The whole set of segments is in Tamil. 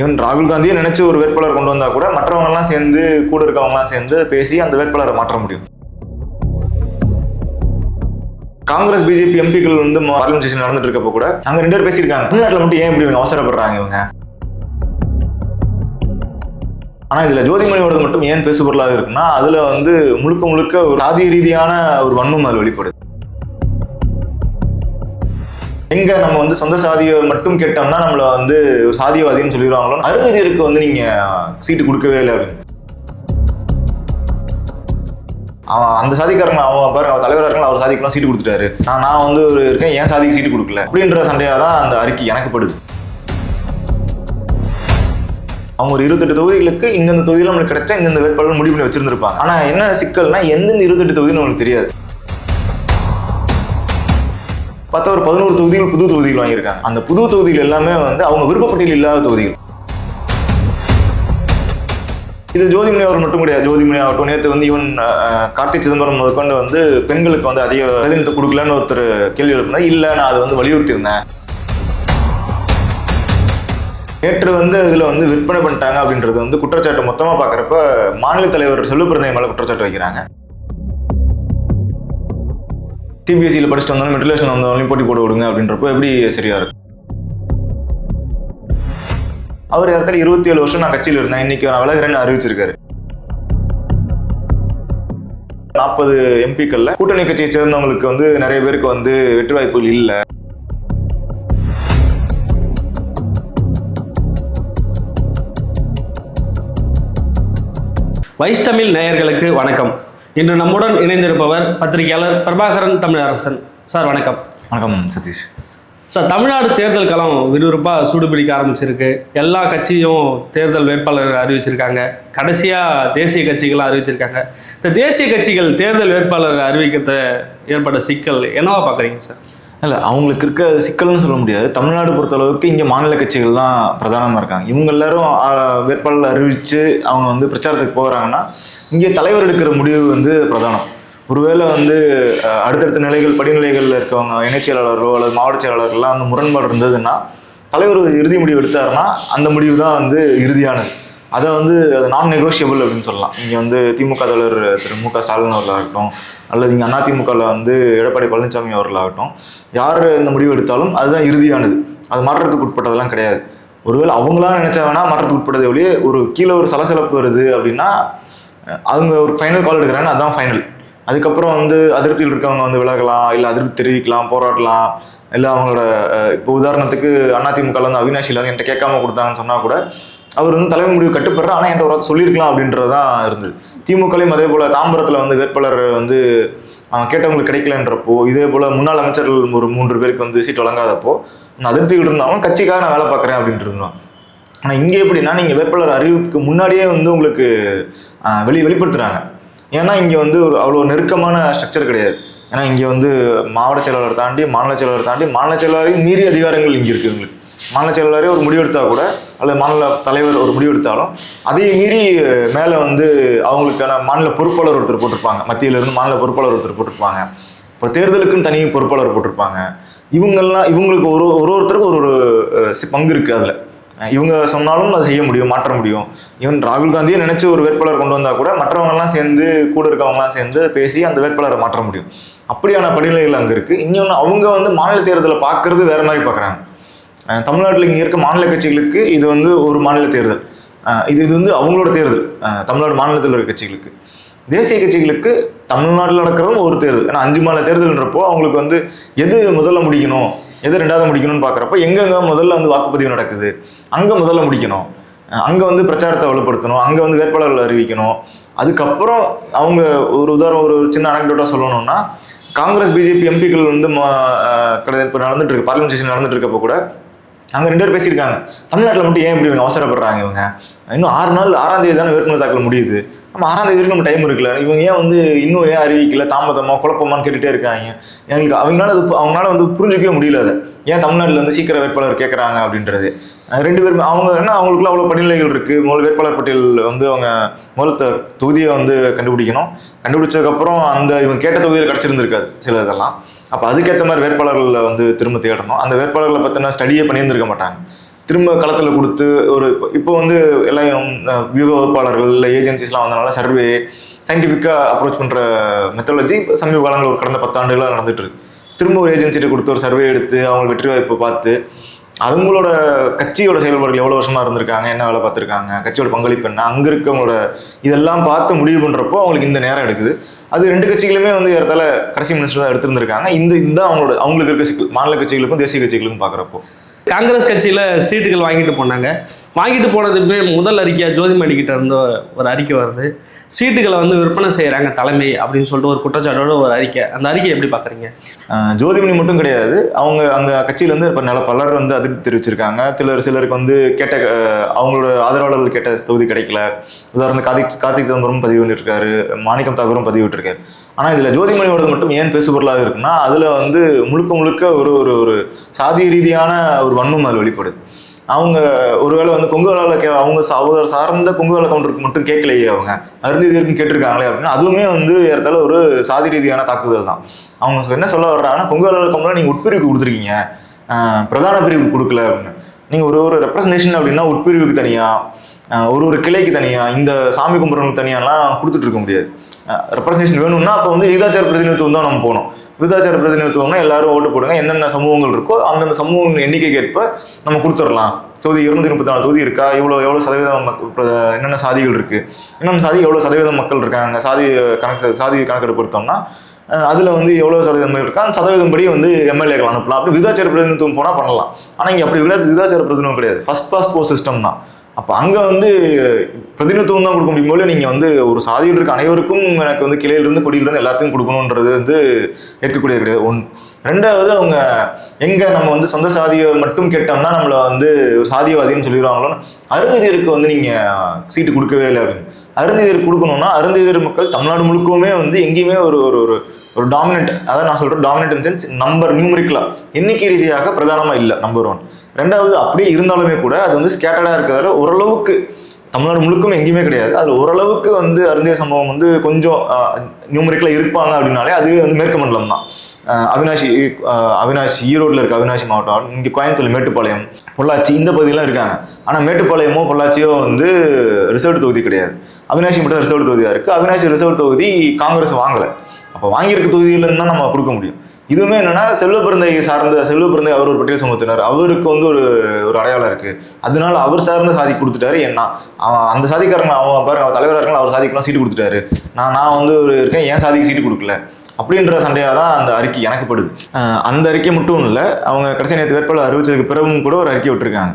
ஈவன் ராகுல் காந்தியை நினைச்சு ஒரு வேட்பாளர் கொண்டு வந்தா கூட மற்றவங்கலாம் சேர்ந்து கூட இருக்கவங்கலாம் சேர்ந்து பேசி அந்த வேட்பாளரை மாற்ற முடியும். காங்கிரஸ் பிஜேபி எம்பிக்கள் வந்து பார்லிமெண்ட் செஷன் நடந்துட்டு இருக்கப்போ கூட அங்க 2 பேர் பேசியிருக்காங்க, தமிழ்நாட்டில் மட்டும் ஏன் இப்படி இவங்க அவசரப்படுறாங்க இவங்க. ஆனா இதுல ஜோதிமணியோட மட்டும் ஏன் பேசுபொருளாக இருக்குன்னா அதுல வந்து முழுக்க முழுக்க ஒரு சாதி ரீதியான ஒரு வன்மம் அது வெளிப்படுது. எங்க நம்ம வந்து சொந்த சாதியை மட்டும் கேட்டோம்னா நம்மள வந்து ஒரு சாதியவாதின்னு சொல்லிடுவாங்களோ, அருந்ததியருக்கு வந்து நீங்க சீட்டு கொடுக்கவே இல்லை அப்படின்னு. அந்த சாதிக்காரங்க அவன் பாருங்க, அவர் தலைவராக இருக்கலாம், அவர் சாதிக்கெல்லாம் சீட்டு கொடுத்துட்டாரு, நான் வந்து ஒரு இருக்கேன் ஏன் சாதிக்கு சீட்டு கொடுக்கல அப்படின்ற சண்டையா தான் அந்த அறிக்கை எனக்கு படுது. அவங்க ஒரு 28 தொகுதிகளுக்கு இந்தந்த தொகுதியில் நம்மளுக்கு கிடைச்சா இந்தந்த வேட்பாளர் முடிவு பண்ணி வச்சிருந்திருப்பாங்க. ஆனா என்ன சிக்கல்னா எந்தெந்த 28 தொகுதின்னு நம்மளுக்கு தெரியாது. பார்த்தா ஒரு 11 தொகுதிகள் புது தொகுதிகள் வாங்கியிருக்காங்க. அந்த புது தொகுதிகள் எல்லாமே வந்து அவங்க விருப்பப்பட்டியல் இல்லாத தொகுதிகள். இது ஜோதிமணி அவர் மட்டும் கிடையாது. ஜோதிமணி ஆகட்டும், நேற்று வந்து ஈவன் கார்த்தி சிதம்பரம் முதற்கொண்டு வந்து பெண்களுக்கு வந்து அதிக பிரதிநிதித்துவம் கொடுக்கலன்னு ஒருத்தர் கேள்வி எழுப்பினா, இல்லை நான் அதை வந்து வலியுறுத்தி இருந்தேன். நேற்று வந்து இதுல வந்து விற்பனை பண்ணிட்டாங்க அப்படின்றது வந்து குற்றச்சாட்டு மொத்தமா பாக்குறப்ப மாநில தலைவர் செல்வப்பிரந்தன் மேல குற்றச்சாட்டு வைக்கிறாங்க. சிபிஎஸ்சியில் படிச்சுட்டு வந்தாலும் மெட்ரிகுலேஷன் வந்தாலும் போட்டி போட விடுங்க அப்படின்றப்போ எப்படி சரியா இருக்கும்? அவர் இடத்துல 27 வருஷம் நான் கட்சியில் இருந்தேன், இன்னைக்கு நான் விலகிறேன்னு அறிவிச்சிருக்காரு. 40 எம்பிக்கள்ல கூட்டணி கட்சியை சேர்ந்தவங்களுக்கு வந்து நிறைய பேருக்கு வந்து வெற்றி வாய்ப்புகள் இல்லை. வைஸ் தமிழ் நேயர்களுக்கு வணக்கம். இன்று நம்முடன் இணைந்திருப்பவர் பத்திரிகையாளர் பிரபாகரன் தமிழரசன் சார். வணக்கம். வணக்கம் சதீஷ் சார். தமிழ்நாடு தேர்தல் களம் விறுவிறுப்பாக சூடுபிடிக்க ஆரம்பிச்சிருக்கு. எல்லா கட்சியும் தேர்தல் வேட்பாளர் அறிவிச்சிருக்காங்க. கடைசியாக தேசிய கட்சிகள்லாம் அறிவிச்சிருக்காங்க. இந்த தேசிய கட்சிகள் தேர்தல் வேட்பாளர் அறிவிக்கிறத ஏற்பட்ட சிக்கல் என்னவா பார்க்குறீங்க சார்? இல்லை, அவங்களுக்கு இருக்க சிக்கல்னு சொல்ல முடியாது. தமிழ்நாடு பொறுத்தளவுக்கு இங்கே மாநில கட்சிகள் தான் பிரதானமாக இருக்காங்க. இவங்க எல்லாரும் வேட்பாளர் அறிவித்து அவங்க வந்து பிரச்சாரத்துக்கு போகிறாங்கன்னா இங்கே தலைவர் எடுக்கிற முடிவு வந்து பிரதானம். ஒருவேளை வந்து அடுத்தடுத்த நிலைகள் படிநிலைகளில் இருக்கவங்க இணைச் செயலாளர்களோ அல்லது மாவட்ட செயலாளர்கள்லாம் அந்த முரண்பாடு இருந்ததுன்னா தலைவர் இறுதி முடிவு எடுத்தாருன்னா அந்த முடிவு தான் வந்து இறுதியானது. அதை வந்து அது நான் நெகோஷியபிள் அப்படின்னு சொல்லலாம். இங்கே வந்து திமுக தலைவர் திரு மு.க. ஸ்டாலின் அவர்களாகட்டும் அல்லது இங்கே அதிமுகவில் வந்து எடப்பாடி பழனிசாமி அவர்களாகட்டும், யார் இந்த முடிவு எடுத்தாலும் அதுதான் இறுதியானது. அது மாற்றத்துக்கு உட்பட்டதெல்லாம் கிடையாது. ஒருவேளை அவங்களாம் நினைச்சா வேணா மாற்றத்துக்கு உட்பட்டதை ஒழிய ஒரு கீழே ஒரு சலசலப்பு வருது அப்படின்னா அவங்க ஒரு ஃபைனல் கால் எடுக்கிறாங்க, அதுதான் ஃபைனல். அதுக்கப்புறம் வந்து அதிருப்தியில் இருக்கவங்க வந்து விலகலாம், இல்லை அதிருப்தி தெரிவிக்கலாம், போராடலாம். இல்லை அவங்களோட இப்போ உதாரணத்துக்கு அதிமுகவில் வந்து அவினாஷியில் வந்து என்கிட்ட கேட்காம கொடுத்தாங்கன்னு சொன்னால் கூட அவர் வந்து தலைமை முடிவு கட்டுப்படுற, ஆனால் என்கிட்ட ஒரு சொல்லியிருக்கலாம் அப்படின்றது தான் இருந்தது. திமுகலையும் அதே போல் தாம்பரத்தில் வந்து வேட்பாளர் வந்து கேட்டவங்களுக்கு கிடைக்கலன்றப்போ, இதே போல் முன்னாள் அமைச்சர்கள் ஒரு 3 பேருக்கு வந்து சீட் வழங்காதப்போ நான் அதிருப்திகள் இருந்தாலும் கட்சிக்காக நான் வேலை பார்க்குறேன் அப்படின்ட்டு இருந்தோம். ஆனால் இங்கே எப்படின்னா நீங்கள் வேட்பாளர் அறிவிப்புக்கு முன்னாடியே வந்து உங்களுக்கு வெளிப்படுத்துகிறாங்க. ஏன்னா இங்கே வந்து ஒரு அவ்வளோ நெருக்கமான ஸ்ட்ரக்சர் கிடையாது. ஏன்னா இங்கே வந்து மாவட்ட செயலாளர் தாண்டி மாநில செயலாளர் தாண்டி மாநில செயலாளரையும் மீறி அதிகாரங்கள் இங்கே இருக்குது. உங்களுக்கு மாநில செயலாளரே ஒரு முடிவெடுத்தா கூட அல்லது மாநில தலைவர் ஒரு முடிவெடுத்தாலும் அதையும் மீறி மேலே வந்து அவங்களுக்கான மாநில பொறுப்பாளர் ஒருத்தர் போட்டிருப்பாங்க, மத்தியிலிருந்து மாநில பொறுப்பாளர் ஒருத்தர் போட்டிருப்பாங்க, இப்போ தேர்தலுக்குன்னு தனி பொறுப்பாளர் போட்டிருப்பாங்க. இவங்களுக்கு ஒருத்தருக்கு ஒரு பங்கு இருக்குது. அதில் இவங்க சொன்னாலும் அதை செய்ய முடியும், மாற்ற முடியும். ஈவன் ராகுல் காந்தியை நினைச்சு ஒரு வேட்பாளர் கொண்டு வந்தா கூட மற்றவங்கலாம் சேர்ந்து கூட இருக்கவங்கலாம் சேர்ந்து பேசி அந்த வேட்பாளரை மாற்ற முடியும். அப்படியான படிநிலைகள் அங்கே இருக்குது. இன்னொன்று அவங்க வந்து மாநில தேர்தலை பார்க்கறது வேற மாதிரி பார்க்குறாங்க. தமிழ்நாட்டில் இங்கே இருக்க மாநில கட்சிகளுக்கு இது வந்து ஒரு மாநில தேர்தல், இது வந்து அவங்களோட தேர்தல். தமிழ்நாடு மாநிலத்தில் இருக்க கட்சிகளுக்கு, தேசிய கட்சிகளுக்கு தமிழ்நாட்டில் நடக்கிறதும் ஒரு தேர்தல். ஏன்னா 5 மாநில தேர்தல்ன்றப்போ அவங்களுக்கு வந்து எது முதல்ல முடிக்கணும், எது 2வது முடிக்கணும்னு பார்க்குறப்ப எங்கெங்க முதல்ல வந்து வாக்குப்பதிவு நடக்குது அங்கே முதல்ல முடிக்கணும், அங்கே வந்து பிரச்சாரத்தை வலுப்படுத்தணும், அங்கே வந்து வேட்பாளர்கள் அறிவிக்கணும். அதுக்கப்புறம் அவங்க ஒரு சின்ன அனெக்டோட்டாக சொல்லணும்னா, காங்கிரஸ் பிஜேபி எம்பிக்கள் வந்து இப்போ நடந்துட்டு இருக்கு, பார்லிமெண்ட் செஷன் நடந்துட்டு இருக்கப்போ கூட அங்கே 2 பேர் பேசியிருக்காங்க, தமிழ்நாட்டில் மட்டும் ஏன் இப்படி இவங்க அவசரப்படுறாங்க, இவங்க இன்னும் 6ஆம் தேதி தானே வேட்புமனு தாக்கல் முடியுது, நம்ம 6ஆம் தேதி வரைக்கும் நம்ம டைம் இருக்குல்ல, இவங்க ஏன் வந்து இன்னும் ஏன் அறிவிக்கல, தாமதமா குழப்பமான்னு கேட்டுகிட்டே இருக்காங்க. எங்களுக்கு அவங்களால வந்து புரிஞ்சுக்கவே முடியல அதை ஏன் தமிழ்நாட்டில் வந்து சீக்கிரம் வேட்பாளர் கேட்குறாங்க அப்படின்றது. 2 பேருமே அவங்க என்ன அவங்களுக்குள்ள அவ்வளோ படிநிலைகள் இருக்குது. முதல் வேட்பாளர் பட்டியல் வந்து அவங்க முதல் தொகுதியை வந்து கண்டுபிடிச்சதுக்கப்புறம் அந்த இவங்க கேட்ட தொகுதியில் கிடச்சிருந்துருக்காது சில இதெல்லாம். அப்போ அதுக்கேற்ற மாதிரி வேட்பாளர்களை வந்து திரும்ப தேடணும். அந்த வேட்பாளர்களை பற்றின ஸ்டடியே பண்ணியிருந்திருக்க மாட்டாங்க. திரும்ப களத்தில் கொடுத்து இப்போ வந்து எல்லாம் வியூக வகுப்பாளர்கள் இல்லை ஏஜென்சிஸ்லாம் வந்தனால சர்வே சயின்டிஃபிக்காக அப்ரோச் பண்ணுற மெத்தடாலஜி சமீப காலங்களில் ஒரு கடந்த 10 ஆண்டுகளாக நடந்துட்டு இருக்கு. திரும்ப ஒரு ஏஜென்சிட்டு கொடுத்து ஒரு சர்வே எடுத்து அவங்க வெற்றி வாய்ப்பை பார்த்து அவங்களோட கட்சியோட செயல்பாடுகள் எவ்வளோ வருஷமாக இருந்திருக்காங்க, என்ன வேலை பார்த்துருக்காங்க, கட்சியோட பங்களிப்பு என்ன, அங்கே இருக்கவங்களோட இதெல்லாம் பார்த்து முடிவு பண்ணுறப்போ அவங்களுக்கு இந்த நேரம் எடுக்குது. அது 2 கட்சிகளுமே வந்து இடத்துல கடைசி மினிஸ்டர் தான் எடுத்திருந்திருக்காங்க. இதுதான் அவங்களுக்கு இருக்க சிக்கல், மாநில கட்சிகளுக்கும் தேசிய கட்சிகளுக்கும் பார்க்குறப்போ. காங்கிரஸ் கட்சியில் சீட்டுகள் வாங்கிட்டு போனாங்க. வாங்கிட்டு போனதுமே முதல் அறிக்கையாக ஜோதிமணி கிட்ட இருந்த ஒரு அறிக்கை வருது, சீட்டுகளை வந்து விற்பனை செய்கிறாங்க தலைமை அப்படின்னு சொல்லிட்டு ஒரு குற்றச்சாட்டோட ஒரு அறிக்கை. அந்த அறிக்கை எப்படி பார்க்குறீங்க? ஜோதிமணி மட்டும் கிடையாது, அவங்க அந்த கட்சியிலேருந்து இப்போ பலர் வந்து அதிருப்தி தெரிவிச்சிருக்காங்க. சிலருக்கு வந்து கேட்ட அவங்களோட ஆதரவாளர்கள் கேட்ட தொகுதி கிடைக்கல. உதாரணத்துக்கு கார்த்திக் சிதம்பரம் பதிவு பண்ணியிருக்காரு, மாணிக்கம் தாக்கூரும் பதிவு விட்டுருக்காரு. ஆனால் இதில் ஜோதிமணியோடது மட்டும் ஏன் பேசுபொருளாக இருக்குன்னா, அதில் வந்து முழுக்க ஒரு சாதி ரீதியான ஒரு வன்மம் அதில் வெளிப்படுது. அவங்க ஒருவேளை வந்து கொங்கு வேளாள அவங்க சார்ந்த கொங்கு வேளாள கவுண்டருக்கு மட்டும் கேட்கலையே, அவங்க அருந்ததியருக்கும் கேட்டிருக்காங்களே அப்படின்னா அதுவுமே வந்து ஏறத்தால ஒரு சாதி ரீதியான தாக்குதல் தான். அவங்க என்ன சொல்ல வர்றாங்கன்னா, கொங்கு வேளாள கவுண்டர் நீங்கள் உட்பிரிவுக்கு கொடுத்துருக்கீங்க, பிரதான பிரிவுக்கு கொடுக்கல அப்படின்னு. நீங்கள் ஒரு ரெப்ரசன்டேஷன் அப்படின்னா உட்பிரிவுக்கு தனியாக ஒரு கிளைக்கு தனியாக இந்த சாமி கும்பிட்றவங்களுக்கு தனியாலாம் கொடுத்துட்டு இருக்க முடியாது. ரெப்ரசன்டேஷன் வேணும்னா அப்போ வந்து விகிதாச்சார பிரதிநிதித்துவம் தான் நம்ம போகணும். விகிதாச்சார பிரதிநிதித்துவம்னா எல்லாரும் ஓட்டு போடுங்க, என்னென்ன சமூகங்கள் இருக்கோ அந்தந்த சமூக எண்ணிக்கைக்கு ஏற்ப நம்ம கொடுத்துடலாம். தொகுதி 234 தொகுதி இருக்கா, எவ்வளோ சதவீதம் என்னென்ன சாதிகள் இருக்குது, என்னென்ன சாதி எவ்வளோ சதவீதம் மக்கள் இருக்காங்க, சாதி கணக்கெடுப்பு எடுத்தோம்னா அதில் வந்து எவ்வளோ சதவீதம் இருக்கா அந்த சதவீதம் படி வந்து எம்எல்ஏக்கள் அனுப்பலாம். அப்படி விகிதாச்சார பிரதிநிதித்துவம் போனால் பண்ணலாம். ஆனால் இங்கே அப்படி விகிதாச்சார பிரதிநிதித்துவம் கிடையாது, ஃபர்ஸ்ட் பாஸ்ட் போஸ்ட் சிஸ்டம் தான். அப்போ அங்கே வந்து பிரதிநிதித்துவம் தான் கொடுக்க முடியும் போல நீங்கள் வந்து ஒரு சாதியில் இருக்க அனைவருக்கும் எனக்கு வந்து கிளையிலிருந்து கொடியிலிருந்து எல்லாத்தையும் கொடுக்கணுன்றது வந்து ஏற்கக்கூடியது கிடையாது. ரெண்டாவது, அவங்க எங்கே நம்ம வந்து சொந்த சாதியை மட்டும் கேட்டோம்னா நம்மளை வந்து சாதியவாதின்னு சொல்லிடுவாங்களோன்னு அருந்ததியருக்கு வந்து நீங்கள் சீட்டு கொடுக்கவே இல்லை அப்படின்னு. அருந்ததியருக்கு கொடுக்கணும்னா அருந்ததியர் மக்கள் தமிழ்நாடு முழுக்கவுமே வந்து எங்கேயுமே ஒரு டாமினன்ட், அதாவது நான் சொல்கிறேன் டாமினன்ட் சென்ஸ் நம்பர் நியூமரிக்கலாக எண்ணிக்கை ரீதியாக பிரதானமாக இல்லை, நம்பர் 1. ரெண்டாவது, அப்படியே இருந்தாலுமே கூட அது வந்து ஸ்கேட்டர்டாக இருக்கிறதால ஓரளவுக்கு தமிழ்நாடு முழுக்கும் எங்கேயுமே கிடையாது. அது ஓரளவுக்கு வந்து அருந்தியர் சம்பவம் வந்து கொஞ்சம் நியூமரிக்கலாக இருப்பாங்க அப்படின்னாலே அதுவே வந்து மேற்கு மண்டலம் தான். அவினாசி ஈரோட்டில் இருக்க அவினாசி மாவட்டம், இங்கே கோயம்புத்தூர் மேட்டுப்பாளையம், பொள்ளாச்சி இந்த பகுதியெலாம் இருக்காங்க. ஆனால் மேட்டுப்பாளையமோ பொள்ளாச்சியோ வந்து ரிசர்வ் தொகுதி கிடையாது. அவினாசி மட்டும் ரிசர்வ் தொகுதியாக இருக்குது. அவினாசி ரிசர்வ் தொகுதி காங்கிரஸ் வாங்கலை. அப்போ வாங்கியிருக்க தொகுதியிலன்னு தான் நம்ம கொடுக்க முடியும். இதுவுமே என்னன்னா செல்வப்பிறந்தை அவர் ஒரு பட்டியல் சமூகத்தினர், அவருக்கு வந்து ஒரு அடையாளம் இருக்கு, அதனால அவர் சார்ந்த சாதி கொடுத்துட்டாரு. ஏன்னா அந்த சாதிக்காரங்க அவங்க பாருங்க, அவர் தலைவராக இருக்கலாம், அவர் சாதிக்கெல்லாம் சீட்டு கொடுத்துட்டாரு, நான் வந்து இருக்கேன் என் சாதிக்கு சீட்டு கொடுக்கல அப்படின்ற சண்டையாக தான் அந்த அறிக்கை எனக்கு படுது. அந்த அறிக்கை மட்டும் இல்லை, அவங்க கடைசி நேரத்து வேட்பாளர் அறிவிச்சதுக்கு பிறகும் கூட ஒரு அறிக்கை விட்டுருக்காங்க.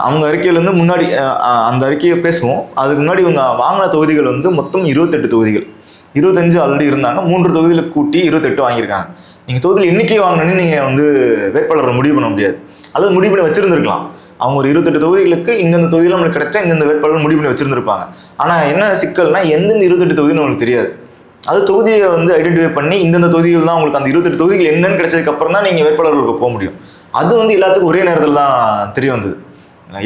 அவங்க அறிக்கையிலேருந்து முன்னாடி அந்த அறிக்கையை பேசுவோம். அதுக்கு முன்னாடி இவங்க வாங்கின தொகுதிகள் வந்து மொத்தம் 28 தொகுதிகள். 25 ஆல்ரெடி இருந்தாங்க, 3 தொகுதியில் கூட்டி 28 வாங்கியிருக்காங்க. நீங்கள் தொகுதியில் எண்ணிக்கை வாங்கினோன்னு நீங்கள் வந்து வேட்பாளரை முடிவு பண்ண முடியாது, அல்லது முடிவு பண்ணி வச்சிருந்துருக்கலாம். அவங்க ஒரு 28 தொகுதிகளுக்கு இந்தந்த தொகுதியில் நம்மளுக்கு கிடைச்சா இந்தந்த வேட்பாளர் முடிவு பண்ணி வச்சிருந்துருப்பாங்க. ஆனால் என்ன சிக்கல்னா எந்தெந்த 28 தொகுதின்னு நம்மளுக்கு தெரியாது. அது தொகுதியை வந்து ஐடென்டிஃபை பண்ணி இந்தந்த தொகுதிகள் தான் உங்களுக்கு அந்த 28 தொகுதிகள் என்னன்னு கிடைச்சதுக்கு அப்புறம் தான் நீங்கள் வேட்பாளர்களுக்கு போக முடியும். அது வந்து எல்லாத்துக்கும் ஒரே நேரத்தில் தான் தெரிய வந்தது.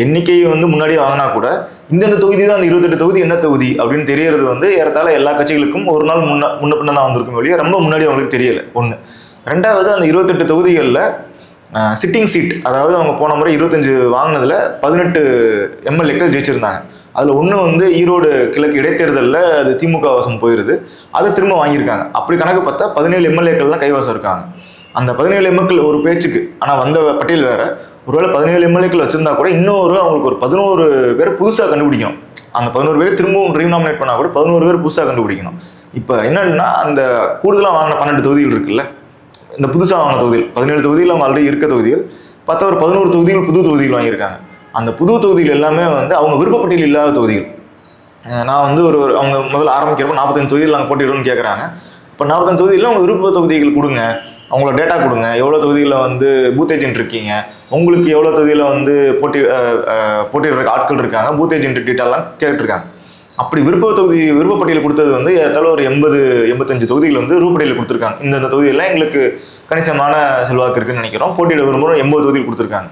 எண்ணிக்கையை வந்து முன்னாடியே வாங்கினா கூட இந்தந்த தொகுதி தான் அந்த 28 தொகுதி என்ன தொகுதி அப்படின்னு தெரியறது வந்து ஏறத்தாழ எல்லா கட்சிகளுக்கும் ஒரு நாள் முன்ன பின்ன தான் வந்திருக்கும் வெளியே, ரொம்ப முன்னாடி அவங்களுக்கு தெரியல. ஒன்று. ரெண்டாவது, அந்த 28 தொகுதிகளில் சிட்டிங் சீட், அதாவது அவங்க போன முறை 25 வாங்கினதில் 18 எம்எல்ஏக்கள் ஜெயிச்சிருந்தாங்க. அதில் ஒன்று வந்து ஈரோடு கிழக்கு இடைத்தேர்தலில் அது திமுக வசம் போயிடுது, அதை திரும்ப வாங்கியிருக்காங்க. அப்படி கணக்கு பார்த்தா 17 எம்எல்ஏக்கள் தான் கைவசம் இருக்காங்க. அந்த 17 எம்எல்ஏக்கள் ஒரு பேச்சுக்கு, ஆனால் வந்த பட்டியல் வேற. ஒருவேளை 17 எம்எல்ஏக்கள் வச்சிருந்தா கூட இன்னொரு அவங்களுக்கு ஒரு 11 பேர் புதுசாக கண்டுபிடிக்கணும். அந்த 11 பேர் திரும்பவும் ரீநாமினேட் பண்ணால் கூட 11 பேர் புதுசாக கண்டுபிடிக்கணும். இப்போ என்னன்னா, அந்த கூடுதலாக வாங்கின 12 தொகுதிகள் இருக்குல்ல, இந்த புதுசாக வாங்கின தொகுதிகள் 17 தொகுதியில் அவங்க ஆல்ரெடி இருக்க தொகுதிகள் பார்த்தா ஒரு 11 தொகுதிகள் புது தொகுதிகள் வாங்கியிருக்காங்க. அந்த புது தொகுதிகள் எல்லாமே வந்து அவங்க விருப்பப்பட்டியல் இல்லாத தொகுதிகள். நான் வந்து அவங்க முதல்ல ஆரம்பிக்கிறப்ப 45 தொகுதியில் நாங்கள் போட்டியிடணும்னு கேட்குறாங்க. இப்போ 45 தொகுதியில் அவங்க விருப்ப தொகுதிகள் கொடுங்க, அவங்களோட டேட்டா கொடுங்க, எவ்வளோ தொகுதியில் வந்து பூத் ஏஜென்ட் இருக்கீங்க, உங்களுக்கு எவ்வளோ தொகுதியில் வந்து போட்டியிடுற ஆட்கள் இருக்காங்க, பூத் ஏஜென்ட் டீட்டெயிலாம் கேட்டுருக்காங்க. அப்படி விருப்பப்பட்டியல் கொடுத்தது வந்து ஏற்றாலும் ஒரு 80-85 தொகுதிகள் வந்து விருப்பப்பட்டியல் கொடுத்துருக்காங்க. இந்த தொகுதியெல்லாம் எங்களுக்கு கணிசமான செல்வாக்கு இருக்குன்னு நினைக்கிறோம், போட்டியிட விரும்புகிறோம், 80 தொகுதிகள் கொடுத்துருக்காங்க.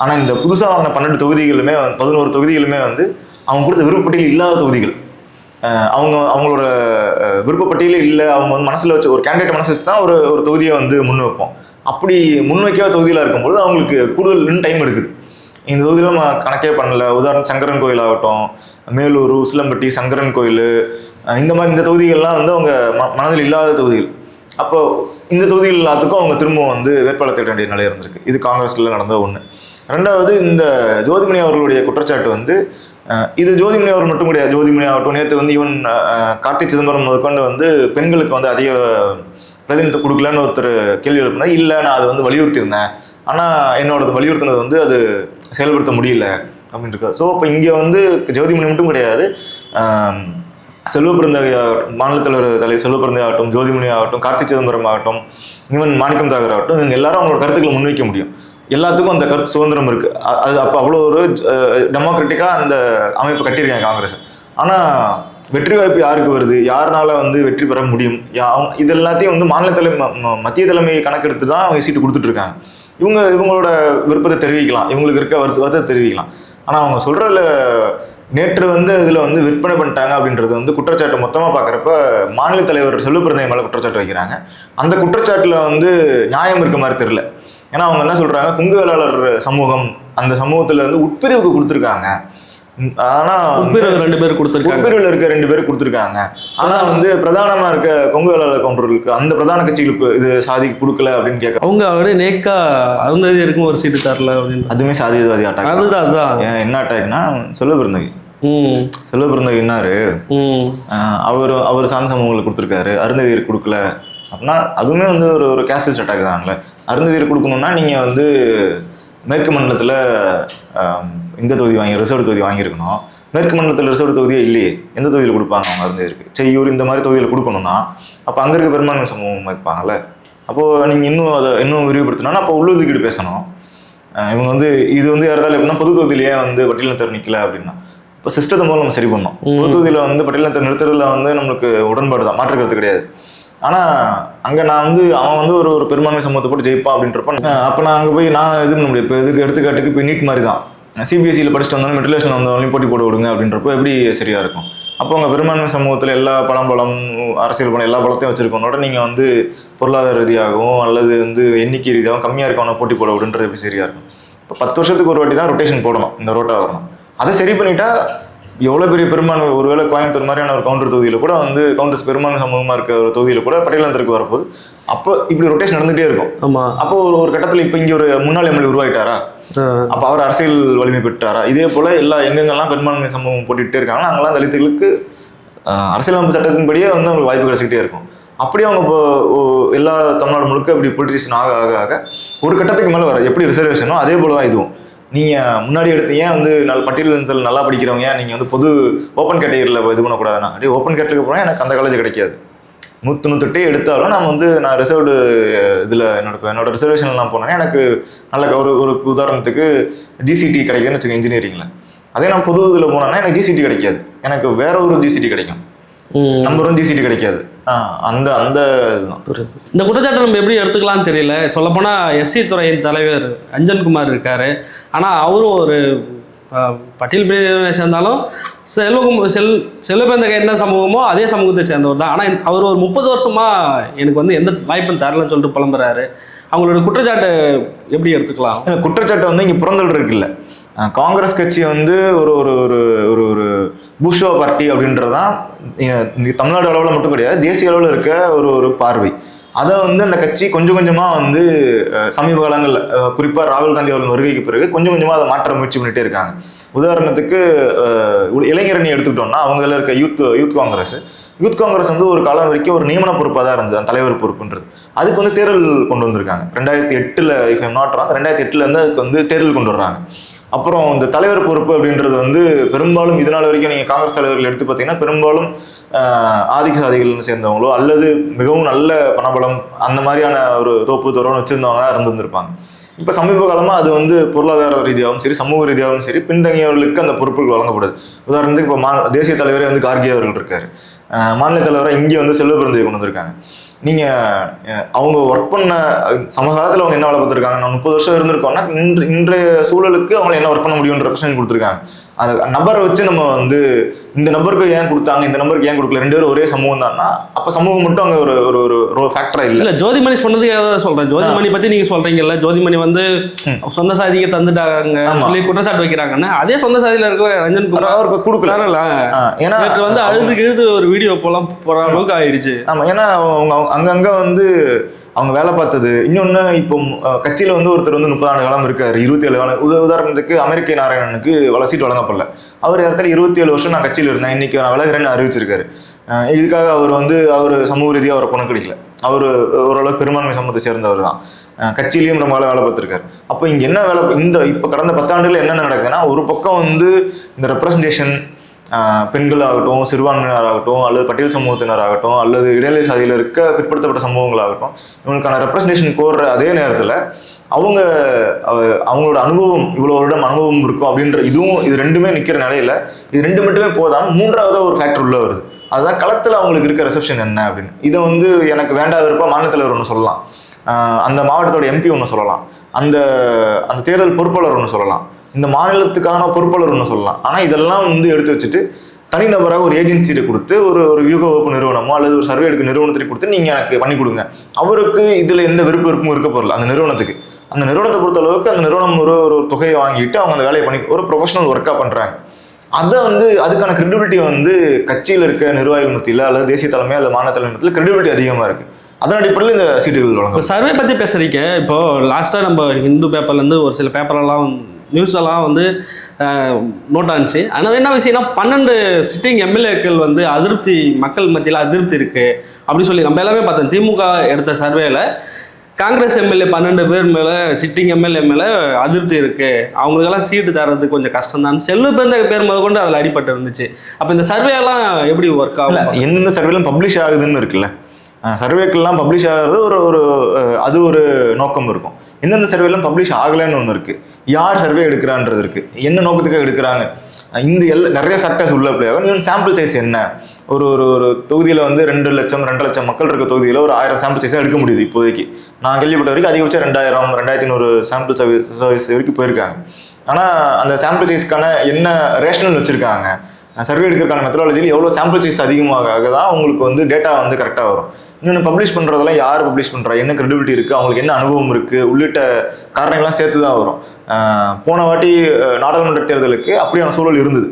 ஆனால் இந்த புதுசாக வாங்கின 11 தொகுதிகளுமே 11 தொகுதிகளுமே வந்து அவங்க கொடுத்த விருப்பப்பட்டியல் இல்லாத தொகுதிகள். அவங்களோட விருப்பப்பட்டியலே இல்லை, அவங்க வந்து மனசில் வச்சு ஒரு கேண்டிடேட் மனசு வச்சு தான் ஒரு தொகுதியை வந்து முன் வைப்போம். அப்படி முன்வைக்காத தொகுதியில் இருக்கும்போது அவங்களுக்கு கூடுதல் டைம் எடுக்குது. இந்த தொகுதியில் நம்ம கணக்கே பண்ணல. உதாரணம் சங்கரன் கோயில் ஆகட்டும், மேலூர், உசிலம்பட்டி, சங்கரன் கோயில், இந்த மாதிரி இந்த தொகுதிகள்லாம் வந்து அவங்க மனதில் இல்லாத தொகுதிகள். அப்போ இந்த தொகுதிகள் எல்லாத்துக்கும் அவங்க திரும்பவும் வந்து வேட்பாளர் தேட வேண்டிய நிலை இருந்திருக்கு. இது காங்கிரஸ்ல நடந்த ஒன்று. ரெண்டாவது, இந்த ஜோதிமணி அவர்களுடைய குற்றச்சாட்டு வந்து இது ஜோதிமணி அவர் மட்டும் கிடையாது. ஜோதிமணி ஆகட்டும், நேற்று வந்து ஈவன் கார்த்தி சிதம்பரம் முதற்கொண்டு வந்து பெண்களுக்கு வந்து அதிக பிரதிநிதித்துவம் கொடுக்கலன்னு ஒருத்தர் கேள்வி எழுப்பினா, இல்லை நான் அதை வந்து வலியுறுத்தியிருந்தேன், ஆனால் என்னோட வலியுறுத்தினது வந்து அது செயல்படுத்த முடியல அப்படின்னு இருக்காரு. ஸோ இப்போ இங்கே வந்து ஜோதிமணி மட்டும் கிடையாது, செல்வ பிறந்தகை ஆகட்டும், மாநில தலைவர் செல்வ பிறந்தகை ஆகட்டும், ஜோதிமணி ஆகட்டும், கார்த்தி சிதம்பரம் ஆகட்டும், ஈவன் மாணிக்கம் தாகர் ஆகட்டும், இவங்க எல்லாரும் அவங்களோட கருத்துக்களை முன்வைக்க முடியும். எல்லாத்துக்கும் அந்த கருத்து சுதந்திரம் இருக்கு. அது அப்போ அவ்வளோ ஒரு டெமோக்ராட்டிக்கா அந்த அமைப்பு கட்டியிருக்காங்க காங்கிரஸ். ஆனால் வெற்றி வாய்ப்பு யாருக்கு வருது, யாருனால வந்து வெற்றி பெற முடியும், இது எல்லாத்தையும் வந்து மத்திய தலைமை கணக்கெடுத்து தான் அவங்க சீட்டு கொடுத்துட்டு இருக்காங்க. இவங்களோட விருப்பத்தை தெரிவிக்கலாம், இவங்களுக்கு இருக்க வருத்தத்தை தெரிவிக்கலாம். ஆனால் அவங்க சொல்றதுல நேற்று வந்து இதில் வந்து விற்பனை பண்ணிட்டாங்க அப்படின்றது வந்து குற்றச்சாட்டு மொத்தமாக பார்க்குறப்ப மாநில தலைவர் செல்வ பிறந்தகை மேலே குற்றச்சாட்டு வைக்கிறாங்க. அந்த குற்றச்சாட்டில் வந்து நியாயம் இருக்க மாதிரி தெரியல. ஏன்னா அவங்க என்ன சொல்றாங்க, கொங்கு வேளாளர் சமூகம், அந்த சமூகத்தில் வந்து உட்பிரிவுக்கு கொடுத்துருக்காங்க. ஆனா உட்பிரிவு 2 பேர் கொடுத்துருக்காங்க, உட்பிரிவில் இருக்க 2 பேர் கொடுத்துருக்காங்க. ஆனா வந்து பிரதானமா இருக்க கொங்கு வேளாளர் கவுண்டர்களுக்கு அந்த பிரதான கட்சிகளுக்கு இது சாதிக்கு கொடுக்கல அப்படின்னு கேட்க அவங்க அப்படியே நேக்கா அருந்ததியருக்கும் ஒரு சீட்டு தரல அப்படின்னு. அதுவுமே சாதியவாதி அட்டாக். அதுதான் என்ன அட்டாக்னா, செல்வ பிறந்தகை என்னாரு, அவர் சார்ந்த சமூகங்களுக்கு கொடுத்துருக்காரு, அருந்ததியர் கொடுக்கல அப்படின்னா அதுவுமே வந்து ஒரு கேஸ்ட் அட்டாக் தான்ல. அருந்ததியர் கொடுக்கணும்னா நீங்க வந்து மேற்கு மண்டலத்தில் இந்த தொகுதி ரிசர்வ் தொகுதி வாங்கியிருக்கணும். மேற்கு மண்டலத்தில் ரிசர்வ் தொகுதியே இல்லையே, எந்த தொகுதியில் கொடுப்பாங்க அவங்க அருந்ததியருக்கு? செய்யூர் இந்த மாதிரி தொகுதியில் கொடுக்கணும்னா அப்போ அங்கே இருக்க பெரும்பான்மை சமூகம் வைப்பாங்கல்ல. அப்போது நீங்கள் இன்னும் விரிவுபடுத்தினா அப்போ உள்ளுதுக்கீடு பேசணும். இவங்க வந்து இது வந்து யாராவது எப்படின்னா பொது தொகுதியிலேயே வந்து பட்டியலினத்தர் நிற்கல அப்படின்னா இப்போ சிஸ்டத்தை மூலம் நம்ம சரி பண்ணோம். பொது தொகுதியில் வந்து பட்டியலினத்தர் நிறுத்துறதுல வந்து நம்மளுக்கு உடன்பாடு தான், மாற்றுக்கிறது கிடையாது. ஆனால் அங்கே நான் வந்து அவன் வந்து ஒரு பெரும்பான்மை சமூகத்தை போட்டு ஜெயிப்பான் அப்படின்றப்ப அப்போ நான் அங்கே போய் நான் இது பண்ண முடியும். இப்போ இதுக்கு எடுத்துக்காட்டுக்கு இப்போ நீட் மாதிரி தான், சிபிஎஸ்சியில் படிச்சுட்டு வந்தாலும் மெட்ரிகுலேஷன் வந்தாலும் போட்டி போட விடுங்க அப்படின்றப்போ எப்படி சரியாக இருக்கும்? அப்போ உங்கள் பெரும்பான்மை சமூகத்தில் எல்லா பலம் அரசியல் பலம் எல்லா பலத்தையும் வச்சுருக்கோனோட நீங்கள் வந்து பொருளாதார ரீதியாகவும் அல்லது வந்து எண்ணிக்கை ரீதியாகவும் கம்மியாக இருக்கவனை போட்டி போட விடுன்றது எப்படி சரியாக இருக்கும்? இப்போ 10 வருஷத்துக்கு ஒரு வாட்டி தான் ரொட்டேஷன் போடணும், இந்த ரோட்டாக வரணும். அதை சரி பண்ணிட்டா எவ்வளோ பெரிய பெரும்பான்மை, ஒருவேளை கோயம்புத்தூர் மாதிரியான ஒரு கவுண்டர் தொகுதியில் கூட வந்து கவுண்டர்ஸ் பெரும்பான்மை சமூகமாக இருக்க ஒரு தொகுதியில் கூட பட்டியலினத்திற்கு வரப்போது அப்போ இப்படி ரொட்டேஷன் நடந்துகிட்டே இருக்கும். ஆமாம். அப்போ ஒரு கட்டத்தில் இப்போ இங்கே ஒரு முன்னாள் எம்எல்ஏ உருவாயிட்டாரா, அப்போ அவர் அரசியல் வலிமை பெற்றாரா? இதே போல் எங்கெங்கெல்லாம் பெரும்பான்மை சமூகம் போட்டுக்கிட்டே இருக்காங்களோ அங்கெல்லாம் தலித்துகளுக்கு அரசியலமைப்பு சட்டத்தின்படியே வந்து அவங்களுக்கு வாய்ப்பு கிடைச்சிக்கிட்டே இருக்கும். அப்படியே அவங்க இப்போ எல்லா தமிழ்நாடு முழுக்க இப்படி பொலிட்டிஷன் ஆக ஆக ஆக ஒரு கட்டத்துக்கு மேலே வர எப்படி ரிசர்வேஷனோ அதே போல தான் இதுவும். நீங்கள் முன்னாடி எடுத்து ஏன் வந்து பட்டியலினத்தில் நல்லா படிக்கிறவங்க நீங்கள் வந்து பொது ஓப்பன் கேட்டகரியில் இது பண்ணக்கூடாதுன்னா, அப்படியே ஓப்பன் கேட்டகரிக்கு போனால் எனக்கு அந்த காலேஜ் கிடைக்காது. 100-108 எடுத்தாலும் நான் ரிசர்வ்டு இதில் என்னோட ரிசர்வேஷனில் நான் போனேன்னா எனக்கு நல்ல ஒரு உதாரணத்துக்கு ஜிசிடி கிடைக்குதுன்னு வச்சுக்கோங்க இன்ஜினியரிங்கில். அதே நான் பொது இதில் போனேன்னா எனக்கு ஜிசிடி கிடைக்காது, எனக்கு வேற ஒரு ஜிசிடி கிடைக்கும், நம்பர் 1 ஜிசிடி கிடைக்காது. அந்த இதுதான். இந்த குற்றச்சாட்டை நம்ம எப்படி எடுத்துக்கலாம்னு தெரியல. சொல்லப்போனால் எஸ்சி துறையின் தலைவர் அஞ்சன்குமார் இருக்கார். ஆனால் அவரும் ஒரு பட்டியல் பிரிவினை சேர்ந்தாலும் செல்வபிறந்தகை என்ன சமூகமோ அதே சமூகத்தை சேர்ந்தவர் தான். ஆனால் அவர் ஒரு 30 வருஷமாக எனக்கு வந்து எந்த வாய்ப்பும் தரலன்னு சொல்லிட்டு புலம்புறாரு. அவங்களோட குற்றச்சாட்டை எப்படி எடுத்துக்கலாம்? குற்றச்சாட்டை வந்து இங்கே புறந்தல் இருக்குல்ல, காங்கிரஸ் கட்சி வந்து ஒரு ஒரு ஒரு ஒரு பூஷோ பார்ட்டி அப்படின்றதான் தமிழ்நாடு அளவில் மட்டும் கிடையாது, தேசிய அளவில் இருக்க ஒரு பார்வை. அதை வந்து அந்த கட்சி கொஞ்சம் கொஞ்சமாக வந்து சமீப காலங்களில் குறிப்பாக ராகுல் காந்தி அவர்கள் வருகைக்கு பிறகு கொஞ்சம் கொஞ்சமாக அதை மாற்ற முயற்சி பண்ணிகிட்டே இருக்காங்க. உதாரணத்துக்கு இளைஞரணி எடுத்துக்கிட்டோம்னா அவங்கள இருக்க யூத் காங்கிரஸ் வந்து ஒரு காலம் வரைக்கும் ஒரு நியமன பொறுப்பாக தான் இருந்தது, அந்த தலைவர் பொறுப்புன்றது. அதுக்கு வந்து தேர்தல் கொண்டு வந்திருக்காங்க 2008 இஃப் ஐம் நாட் ராங், 2008 அதுக்கு வந்து தேர்தல் கொண்டு வர்றாங்க. அப்புறம் இந்த தலைவர் பொறுப்பு அப்படின்றது வந்து பெரும்பாலும் இதனால் வரைக்கும் நீங்கள் காங்கிரஸ் தலைவர்கள் எடுத்து பார்த்தீங்கன்னா பெரும்பாலும் ஆதிக்க சாதிகள் சேர்ந்தவங்களோ அல்லது மிகவும் நல்ல பணபலம் அந்த மாதிரியான ஒரு தோப்பு தோறோன்னு வச்சுருந்தவங்க தான் இருந்திருப்பாங்க. இப்போ சமீப காலமாக அது வந்து பொருளாதார ரீதியாகவும் சரி சமூக ரீதியாகவும் சரி பின்தங்கியவர்களுக்கு அந்த பொறுப்புகள் வழங்கப்படுது. உதாரணத்துக்கு இப்போ தேசிய தலைவரே வந்து கார்கே அவர்கள் இருக்காரு, மாநில தலைவராக இங்கே வந்து செல்வ பிறந்தகை கொண்டு வந்திருக்காங்க. நீங்கள் அவங்க ஒர்க் பண்ண சமகாலத்தில் அவங்க என்ன வேலை பார்த்துருக்காங்க, நான் 30 வருஷம் இருந்திருக்கோம்னா இன்றைய சூழலுக்கு அவங்களை என்ன ஒர்க் பண்ண முடியுன்ற பிரச்சனை கொடுத்துருக்காங்க. அந்த நபரை வச்சு நம்ம வந்து இந்த நபருக்கு ஏன் கொடுத்தாங்க, இந்த நபருக்கு ஏன் கொடுக்கல, 2 பேரும் ஒரே சமூகம் தான்னா அப்ப சமூகம் மட்டும் அங்க ஒரு ஒரு ஒரு ஃபேக்டரா இல்ல. ஜோதிமணி சொன்னதுக்காக சொல்றேன். ஜோதிமணி பத்தி நீங்க சொல்றீங்கல்ல, ஜோதிமணி வந்து சொந்த சாதிக்கு தந்துட்டாங்க சொல்லி குற்றச்சாட்டு வைக்கிறாங்கன்னா, அதே சொந்த சாதியில இருக்க ரஞ்சன் குமார் அவருக்கு கொடுக்கலாம்ல. ஏன்னா வந்து அழுது ஒரு வீடியோ போலாம் போற அளவுக்கு ஆயிடுச்சு. ஆமா, ஏன்னா அவங்க அங்கங்க வந்து அவங்க வேலை பார்த்தது. இன்னொன்னு இப்போ கட்சியில வந்து ஒருத்தர் வந்து 30 ஆண்டு காலம் இருக்காரு, 27 காலம். உதாரணத்துக்கு அமெரிக்க நாராயணனுக்கு சீட் வழங்கப்படல. அவர் இடத்துல 27 வருஷம் நான் கட்சியில் இருந்தேன், இன்னைக்கு நான் விலகிறேன்னு அறிவிச்சிருக்காரு. இதுக்காக அவர் வந்து அவர் சமூக ரீதியாக அவரை பொண்ணு கிடைக்கல. அவர் ஓரளவுக்கு பெரும்பான்மை சமூகத்தை சேர்ந்தவர் தான். கட்சியிலையும் ரொம்ப வேலை பார்த்துருக்காரு. அப்போ இங்க என்ன வேலை, இந்த இப்போ கடந்த 10 ஆண்டுகள் என்னென்ன நடக்குதுன்னா, ஒரு பக்கம் வந்து இந்த ரெப்ரசன்டேஷன், பெண்களாகட்டும், சிறுபான்மையினராகட்டும், அல்லது பட்டியல் சமூகத்தினராகட்டும், அல்லது இடைநிலை சாதியில் இருக்க பிற்படுத்தப்பட்ட சமூகங்களாகட்டும், இவங்களுக்கான ரெப்ரசன்டேஷன் கோர்ற அதே நேரத்தில் அவங்களோட அனுபவம், இவ்வளோ வருடம் அனுபவம் இருக்கும் அப்படின்ற இது ரெண்டுமே நிற்கிற நிலையில இது 2 மட்டுமே போதாம 3வது ஒரு ஃபேக்டர் உள்ள வருது. அதுதான் களத்தில் அவங்களுக்கு இருக்க ரிசப்ஷன் என்ன அப்படின்னு. இதை வந்து எனக்கு வேண்டாத இருப்பா மாநில தலைவர் ஒன்று சொல்லலாம், அந்த மாவட்டத்தோட எம்பி ஒன்று சொல்லலாம், அந்த அந்த தேர்தல் பொறுப்பாளர் ஒன்று சொல்லலாம், இந்த மாநிலத்துக்கான பொறுப்பாளர் ஒன்று சொல்லலாம். ஆனால் இதெல்லாம் வந்து எடுத்து வச்சுட்டு தனிநபராக ஒரு ஏஜென்சியை கொடுத்து ஒரு வியூக வகுப்பு நிறுவனமோ அல்லது ஒரு சர்வே எடுக்க நிறுவனத்தை கொடுத்து நீங்கள் எனக்கு பண்ணி கொடுங்க. அவருக்கு இதில் எந்த விருப்பமும் இருக்க போகல. அந்த நிறுவனத்தை பொறுத்த அளவுக்கு அந்த நிறுவனம் ஒரு தொகையை வாங்கிட்டு அவங்க அந்த வேலையை பண்ணி ஒரு ப்ரொஃபஷனல் ஒர்க்காக பண்ணுறாங்க. அதை வந்து அதுக்கான கிரெடிபிலிட்டி வந்து கட்சியில் இருக்க நிர்வாகிகள் மத்தியில் அல்லது தேசிய தலைமை அல்லது மாநில தலைமை மத்தியில் கிரெடிபிலிட்டி அதிகமாக இருக்குது. அதன் அடிப்படையில் இந்த சீட்டுகள் வழங்கும். சர்வே பற்றி பேசுறீங்க. இப்போ லாஸ்ட்டாக நம்ம ஹிந்து பேப்பர்லேருந்து ஒரு சில பேப்பரெல்லாம் நியூஸ் எல்லாம் வந்து நோட் ஆனிச்சு. ஆனால் என்ன விஷயம்னா 12 சிட்டிங் எம்எல்ஏக்கள் வந்து அதிருப்தி, மக்கள் மத்தியில் அதிருப்தி இருக்குது அப்படின்னு சொல்லி நம்ம எல்லாமே பார்த்தோம். திமுக எடுத்த சர்வேல காங்கிரஸ் எம்எல்ஏ 12 பேர் மேலே, சிட்டிங் எம்எல்ஏ மேலே அதிருப்தி இருக்குது, அவங்களுக்கெல்லாம் சீட்டு தர்றது கொஞ்சம் கஷ்டம் தான், செல்லு பிறந்த பேர் முதல் கொண்டு அதில் அடிபட்டு இருந்துச்சு. அப்போ இந்த சர்வேலாம் எப்படி ஒர்க் ஆகும்? எந்தெந்த சர்வேலாம் பப்ளிஷ் ஆகுதுன்னு இருக்குல்ல, சர்வேக்கெல்லாம் பப்ளிஷ் ஆகிறது ஒரு அது ஒரு நோக்கம் இருக்கும். எந்தெந்த சர்வேலாம் பப்ளிஷ் ஆகலைன்னு ஒன்று இருக்குது, யார் சர்வே எடுக்கிறான்றது இருக்குது, என்ன நோக்கத்துக்காக எடுக்கிறாங்க, இந்த நிறைய ஃபேக்டர்ஸ் உள்ள பிளே ஆகும். இன்னும் சாம்பிள் சைஸ் என்ன, ஒரு தொகுதியில் வந்து 2 லட்சம் 2 லட்சம் மக்கள் இருக்க தொகுதியில் ஒரு 1000 சாம்பிள் சைஸாக எடுக்க முடியுது. இப்போதைக்கு நான் கேள்விப்பட்ட வரைக்கும் அதிகபட்சம் 2000 2100 சாம்பிள் சர்வீஸ் வரைக்கும் போயிருக்காங்க. ஆனால் அந்த சாம்பிள் சைஸ்க்கான என்ன ரேஷனல் வச்சுருக்காங்க, சர்வே எடுக்கிறதுக்கான மெத்தடாலஜியில் எவ்வளோ சாம்பிள் சைஸ் அதிகமாக தான் உங்களுக்கு வந்து டேட்டா வந்து கரெக்டாக வரும். இன்னொன்று பப்ளிஷ் பண்ணுறதெல்லாம் யார் பப்ளிஷ் பண்ணுறா, என்ன கிரெடிபிலிட்டி இருக்குது, அவங்களுக்கு என்ன அனுபவம் இருக்குது உள்ளிட்ட காரணங்கள்லாம் சேர்த்து தான் வரும். போன வாட்டி நாடாளுமன்ற தேர்தலுக்கு அப்படியான சூழல் இருந்தது.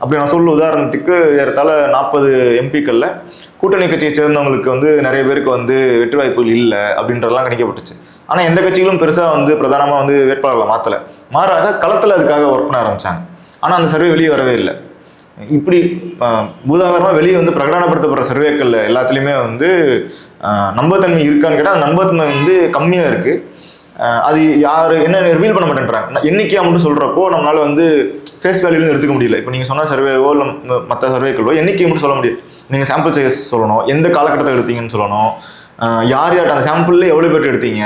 அப்படியான சூழல் உதாரணத்துக்கு ஏறத்தாழ 40 எம்பிக்களில் கூட்டணி கட்சியை சேர்ந்தவங்களுக்கு வந்து நிறைய பேருக்கு வந்து வெற்றி வாய்ப்புகள் இல்லை அப்படின்றதெல்லாம் கணிக்கப்பட்டுச்சு. ஆனால் எந்த கட்சிகளும் பெருசாக வந்து பிரதானமாக வந்து வேட்பாளர்களை மாற்றலை, மாறாக களத்தில் அதுக்காக ஒர்க் பண்ண ஆரம்பித்தாங்க. ஆனால் அந்த சர்வே வெளியே வரவே இல்லை. இப்படி பூதாகரமாக வெளியே வந்து பிரகடனப்படுத்தப்படுற சர்வேக்கள் எல்லாத்துலேயுமே வந்து நம்பகத்தன்மை இருக்கான்னு கேட்டால் அந்த நம்பகத்தன்மை வந்து கம்மியாக இருக்குது. அது யார் என்ன ரிவீல் பண்ண மாட்டேன்றாங்க. எண்ணிக்கையாக மட்டும் சொல்கிறப்போ நம்மளால் வந்து ஃபேஸ் வேல்யூன்னு எடுத்துக்க முடியல. இப்போ நீங்கள் சொன்ன சர்வேவோ இல்லை மற்ற சர்வேக்களோ எண்ணிக்கையை மட்டும் சொல்ல முடியாது. நீங்கள் சாம்பிள் சைஸ் சொல்லணும், எந்த காலகட்டத்தில் எடுத்தீங்கன்னு சொல்லணும், யார் யார்ட்ட அந்த சாம்பிளில் எவ்வளோ பேர் எடுத்தீங்க.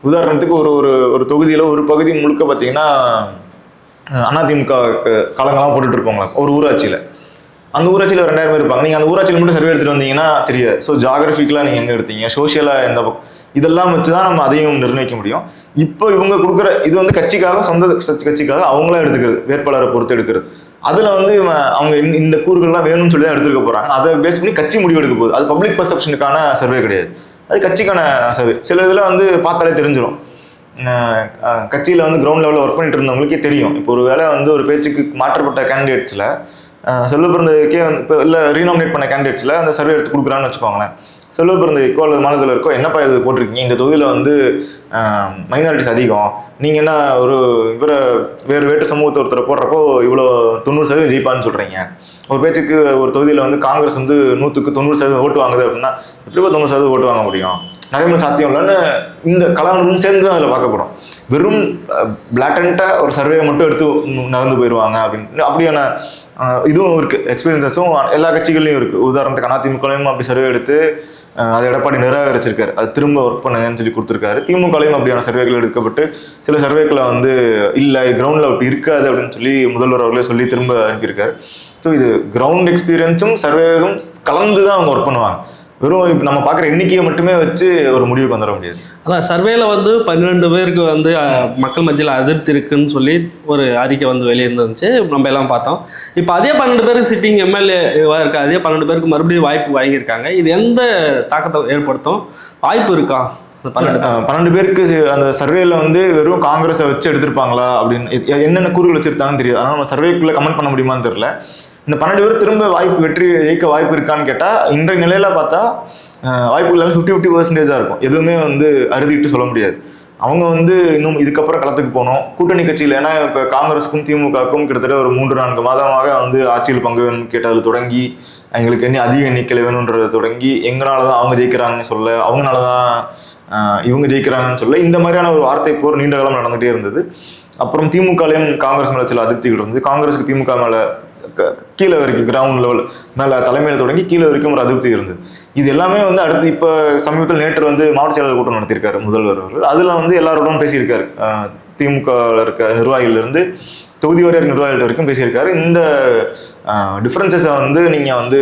உதாரணத்துக்கு ஒரு தொகுதியில் ஒரு பகுதி முழுக்க பார்த்தீங்கன்னா அதிமுக காலங்களாக போட்டுட்டு இருப்பாங்களா ஒரு ஊராட்சியில், அந்த ஊராட்சியில் 2000 பேர் இருப்பாங்க. நீங்கள் அந்த ஊராட்சியில் மட்டும் சர்வே எடுத்துகிட்டு வந்தீங்கன்னா தெரியாது. ஸோ ஜாகிரபிக்கலாக நீங்கள் எங்கே எடுத்தீங்க, சோஷியலாக எந்த இதெல்லாம் வச்சு தான் நம்ம அதையும் நிர்ணயிக்க முடியும். இப்போ இவங்க கொடுக்குற இது வந்து கட்சிக்காக, சொந்த கட்சிக்காக அவங்களா எடுத்துக்கிறது, வேட்பாளரை பொறுத்து எடுக்கிறது. அதில் வந்து அவங்க இந்த கூறுகள்லாம் வேணும்னு சொல்லி தான் எடுத்துக்க போகிறாங்க. அதை பேஸ் பண்ணி கட்சி முடிவு எடுக்க போகுது. அது பப்ளிக் பர்செப்ஷனுக்கான சர்வே கிடையாது, அது கட்சிக்கான சர்வே. சில இதில் வந்து பார்த்தாலே தெரிஞ்சிடும். கட்சியில் வந்து கிரவுண்ட் லெவலில் ஒர்க் பண்ணிட்டு இருந்தவங்களுக்கே தெரியும். இப்போ ஒரு வேளை வந்து ஒரு பேச்சுக்கு மாற்றப்பட்ட கேண்டிடேட்ஸில் செல்வ பிறந்ததுக்கே வந்து இப்போ இல்லை ரீநாமினேட் பண்ண கேண்டிடேட்ஸில் அந்த சர்வே எடுத்து கொடுக்குறான்னு வச்சுக்கோங்களேன். செல்வ பிறந்ததுக்கோ அல்லது மாநிலத்தில் இருக்கோ என்னப்பா இது போட்டிருக்கீங்க, இந்த தொகுதியில் வந்து மைனாரிட்டிஸ் அதிகம், நீங்கள் என்ன வேறு வேட்டு சமூகத்தை ஒருத்தரை போடுறப்போ இவ்வளோ 90% ஜெயிப்பான்னு சொல்கிறீங்க. ஒரு பேச்சுக்கு ஒரு தொகுதியில் வந்து காங்கிரஸ் வந்து 100க்கு 90% ஓட்டு வாங்குது அப்படின்னா எப்படி 90% ஓட்டு வாங்க முடியும், நிறைய சாத்தியம் இல்லைன்னு இந்த கலானும் சேர்ந்து தான் அதில் பார்க்கப்படும். வெறும் பிளாட்டண்ட்டாக ஒரு சர்வே மட்டும் எடுத்து நகர்ந்து போயிடுவாங்க அப்படின்னு அப்படியான இதுவும் இருக்குது. எக்ஸ்பீரியன்ஸஸும் எல்லா கட்சிகள்லையும் இருக்குது. உதாரணத்துக்கு அதிமுகலையும் அப்படி சர்வே எடுத்து அதை எடப்பாடி நிராகரிச்சிருக்காரு, அது திரும்ப ஒர்க் பண்ணுங்கன்னு சொல்லி கொடுத்துருக்காரு. திமுகலையும் அப்படியான சர்வேகள் எடுக்கப்பட்டு சில சர்வேக்களை வந்து இல்லை கிரவுண்டில் அப்படி இருக்காது அப்படின்னு சொல்லி முதல்வர் அவர்களே சொல்லி திரும்ப அனுப்பியிருக்காரு. ஸோ இது கிரவுண்ட் எக்ஸ்பீரியன்ஸும் சர்வேஸும் கலந்து தான் அவங்க ஒர்க் பண்ணுவாங்க. வெறும் இப்போ நம்ம பார்க்குற எண்ணிக்கையை மட்டுமே வச்சு ஒரு முடிவுக்கு வந்துட முடியாது. அதான் சர்வேல வந்து 12 பேருக்கு வந்து மக்கள் மத்தியில் அதிருப்தி இருக்குன்னு சொல்லி ஒரு அறிக்கை வந்து வெளியே இருந்துச்சு, நம்ம எல்லாம் பார்த்தோம். இப்போ அதே 12 பேருக்கு சிட்டிங் எம்எல்ஏவாக இருக்க அதே 12 பேருக்கு மறுபடியும் வாய்ப்பு வழங்கியிருக்காங்க. இது எந்த தாக்கத்தை ஏற்படுத்தும், வாய்ப்பு இருக்கா? 12 பேருக்கு அந்த சர்வேல வந்து வெறும் காங்கிரஸை வச்சு எடுத்திருப்பாங்களா அப்படின்னு என்னென்ன கூறுகள் வச்சிருக்காங்கன்னு தெரியும். அதனால நம்ம சர்வேக்குள்ள கமெண்ட் பண்ண முடியுமான்னு தெரியல. இந்த 12 பேர் திரும்ப வெற்றி ஜெயிக்க வாய்ப்பு இருக்கான்னு கேட்டால் இன்றைய நிலையில பார்த்தா வாய்ப்புகள் எல்லாம் 50-50% இருக்கும். எதுவுமே வந்து அறுதிட்டு சொல்ல முடியாது. அவங்க வந்து இன்னும் இதுக்கப்புறம் களத்துக்கு போகணும். கூட்டணி கட்சியில், ஏன்னா இப்போ காங்கிரஸுக்கும் திமுகவுக்கும் கிட்டத்தட்ட ஒரு 3-4 மாதமாக வந்து ஆட்சியில் பங்கு வேணும்னு கேட்டதில் தொடங்கி, எங்களுக்கு அதிக எண்ணிக்கையில் வேணுன்றதை தொடங்கி, எங்களால தான் அவங்க ஜெயிக்கிறாங்கன்னு சொல்ல, அவங்களால தான் இவங்க ஜெயிக்கிறாங்கன்னு சொல்ல, இந்த மாதிரியான ஒரு வார்த்தை போர் நீண்ட காலம் நடந்துகிட்டே இருந்தது. அப்புறம் திமுகலையும் காங்கிரஸ் மேலே சில அதிருப்திகள் இருந்தது. காங்கிரஸுக்கு திமுக மேலே கீழே வரைக்கும் கிரவுண்ட் லெவல் மேலே தலைமையில் தொடங்கி கீழே வரைக்கும் ஒரு அதிருப்தி இருந்தது. இது எல்லாமே வந்து அடுத்து இப்போ சமீபத்தில் நேற்று வந்து மாவட்ட செயலாளர் கூட்டம் நடத்தியிருக்காரு முதல்வர் அவர்கள். அதில் வந்து எல்லாரோடும் பேசியிருக்காரு. திமுகவில் இருக்க நிர்வாகிகளிலிருந்து தொகுதி வாரியாக நிர்வாகிகள் வரைக்கும் பேசியிருக்காரு. இந்த டிஃப்ரென்சஸை வந்து நீங்கள் வந்து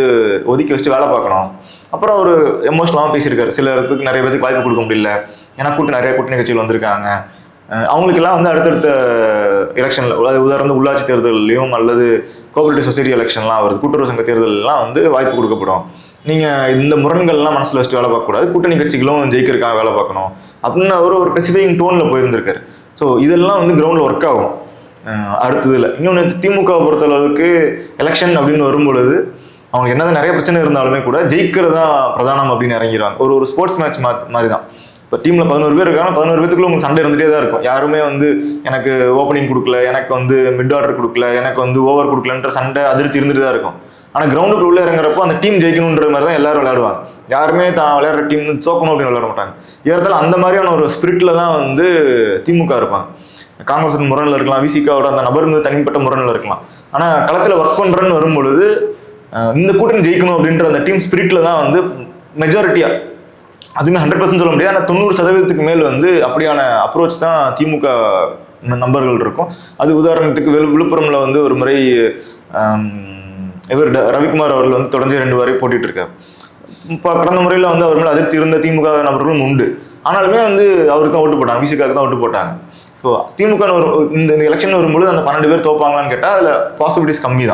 ஒதுக்கி வச்சுட்டு வேலை பார்க்கணும். அப்புறம் ஒரு எமோஷனலாகவும் பேசியிருக்காரு. சில இடத்துக்கு நிறைய பேருக்கு வாய்ப்பு கொடுக்க முடியல, ஏன்னா நிறைய கூட்டணி கட்சிகள் வந்திருக்காங்க, அவங்களுக்கெல்லாம் வந்து அடுத்தடுத்த எலெக்ஷனில், உதாரணம் உள்ளாட்சி தேர்தலையும் அல்லது கோஆபரேட்டிவ் சொசைட்டி எலெக்ஷன்லாம் வருது, கூட்டுறவு சங்க தேர்தலெலாம் வந்து வாய்ப்பு கொடுக்கப்படும். நீங்கள் இந்த முரண்கள்லாம் மனசில் வச்சுட்டு வேலை பார்க்கக்கூடாது, கூட்டணி கட்சிகளும் ஜெயிக்கிறதுக்காக வேலை பார்க்கணும் அப்படின்னு ஒரு ஸ்பெசிஃபைங் டோனில் போயிருந்திருக்காரு. ஸோ இதெல்லாம் வந்து கிரவுண்டில் ஒர்க் ஆகும். அடுத்ததில் இன்னொன்று, திமுகவை பொறுத்தளவுக்கு எலெக்ஷன் அப்படின்னு வரும்பொழுது அவங்க என்னதான் நிறைய பிரச்சனை இருந்தாலுமே கூட ஜெயிக்கிறது தான் பிரதானம் அப்படின்னு இறங்கிடுவாங்க. ஒரு ஸ்போர்ட்ஸ் மேட்ச் மாதிரி தான். இப்போ டீமில் 11 பேர் இருக்காங்க, 11 பேருக்குள்ள உங்களுக்கு சண்டை இருந்துகிட்டே தான் இருக்கும். யாருமே வந்து எனக்கு ஓப்பனிங் கொடுக்கல, எனக்கு வந்து மிட் ஆர்டர் கொடுக்கல, எனக்கு வந்து ஓவர் கொடுக்கலன்ற சண்டை அதிருப்தி இருந்துட்டு தான் இருக்கும். ஆனால் கிரவுண்டுக்கு உள்ளே இறங்குறப்போ அந்த டீம் ஜெயிக்கணுன்ற மாதிரி தான் எல்லாரும் விளையாடுவாங்க. யாருமே தான் விளையாடுற டீம் தோக்கணும் அப்படின்னு விளையாட மாட்டாங்க. ஏறத்தாலும் அந்த மாதிரியான ஒரு ஸ்பிரிட்டில் தான் வந்து திமுக இருப்பாங்க. காங்கிரஸுக்கு முரணில் இருக்கலாம், விசிகாவோட அந்த நபர் மீது தனிப்பட்ட முரணில் இருக்கலாம். ஆனால் களத்தில் ஒர்க் பண்ணுறேன்னு வரும்பொழுது இந்த கூட்டணி ஜெயிக்கணும் அப்படின்ற அந்த டீம் ஸ்பிரிட்டில் தான் வந்து மெஜாரிட்டியாக, அதுவுமே 100% சொல்ல முடியாது, ஆனால் 90% மேல் வந்து அப்படியான அப்ரோச் தான் திமுக நம்பர்கள் இருக்கும். அது உதாரணத்துக்கு விழுப்புரம்ல வந்து ஒரு முறை இவர் ரவிக்குமார் அவர்கள் வந்து தொடர்ந்து 2 வரை போட்டிட்டு இருக்கார். இப்போ கடந்த முறையில் வந்து அவர் மேலே அதிருப்தி இருந்த திமுக நபர்களும் உண்டு. ஆனாலுமே வந்து அவருக்கு தான் ஓட்டு போட்டாங்க, விசிகாவுக்கு தான் ஓட்டு போட்டாங்க. ஸோ திமுக இந்த எலெக்ஷன் வரும்போது அந்த 12 பேர் தோப்பாங்களான்னு கேட்டால் அதில் பாசிபிலிட்டிஸ் கம்மி தான்.